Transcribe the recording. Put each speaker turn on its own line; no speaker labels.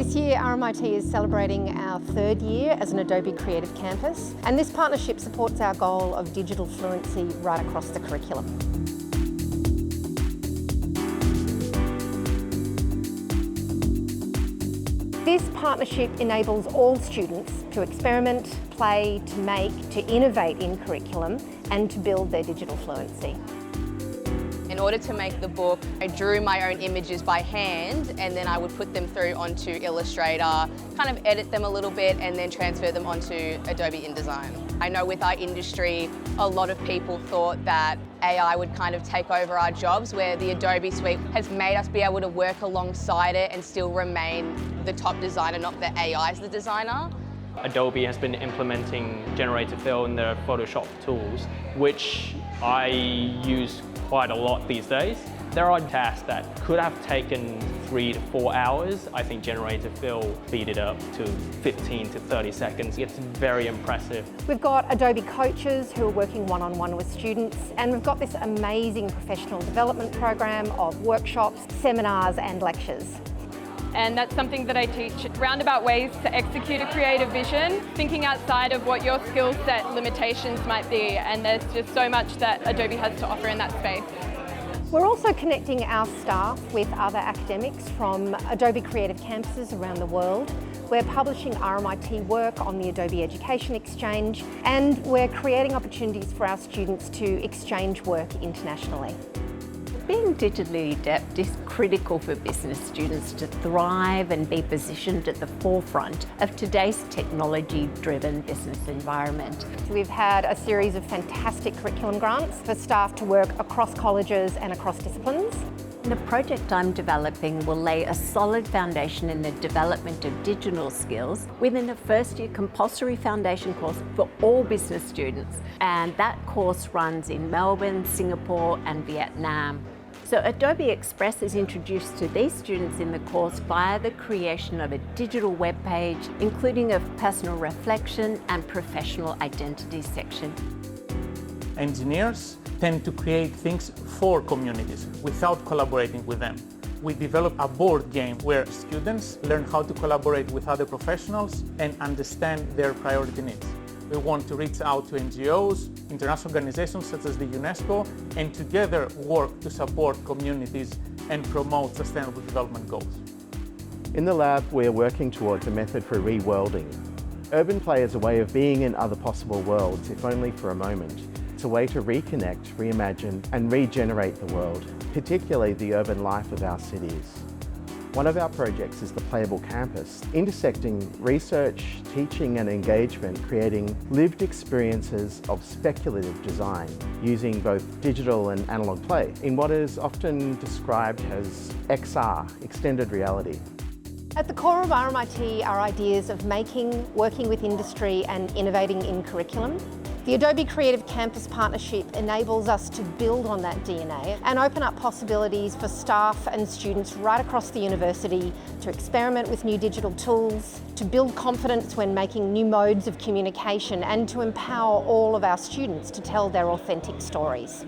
This year RMIT is celebrating our third year as an Adobe Creative Campus, and this partnership supports our goal of digital fluency right across the curriculum. This partnership enables all students to experiment, play, to make, to innovate in curriculum and to build their digital fluency.
In order to make the book, I drew my own images by hand and then I would put them through onto Illustrator, kind of edit them a little bit and then transfer them onto Adobe InDesign. I know with our industry, a lot of people thought that AI would kind of take over our jobs, where the Adobe suite has made us be able to work alongside it and still remain the top designer, not that AI is the designer.
Adobe has been implementing generative fill in their Photoshop tools, which I use quite a lot these days. There are tasks that could have taken 3 to 4 hours. I think generative fill speed it up to 15 to 30 seconds. It's very impressive.
We've got Adobe coaches who are working one-on-one with students, and we've got this amazing professional development program of workshops, seminars and lectures.
And that's something that I teach, roundabout ways to execute a creative vision, thinking outside of what your skill set limitations might be, and there's just so much that Adobe has to offer in that space.
We're also connecting our staff with other academics from Adobe Creative Campuses around the world. We're publishing RMIT work on the Adobe Education Exchange, and we're creating opportunities for our students to exchange work internationally.
Being digitally adept is critical for business students to thrive and be positioned at the forefront of today's technology-driven business environment.
We've had a series of fantastic curriculum grants for staff to work across colleges and across disciplines.
The project I'm developing will lay a solid foundation in the development of digital skills within a first-year compulsory foundation course for all business students. And that course runs in Melbourne, Singapore and Vietnam. So Adobe Express is introduced to these students in the course via the creation of a digital web page, including a personal reflection and professional identity section.
Engineers tend to create things for communities without collaborating with them. We develop a board game where students learn how to collaborate with other professionals and understand their priority needs. We want to reach out to NGOs, international organizations such as the UNESCO, and together work to support communities and promote sustainable development goals.
In the lab, we are working towards a method for reworlding. Urban play is a way of being in other possible worlds, if only for a moment. It's a way to reconnect, reimagine, and regenerate the world, particularly the urban life of our cities. One of our projects is the Playable Campus, intersecting research, teaching and engagement, creating lived experiences of speculative design, using both digital and analog play in what is often described as XR, extended reality.
At the core of RMIT are ideas of making, working with industry and innovating in curriculum. The Adobe Creative Campus partnership enables us to build on that DNA and open up possibilities for staff and students right across the university to experiment with new digital tools, to build confidence when making new modes of communication, and to empower all of our students to tell their authentic stories.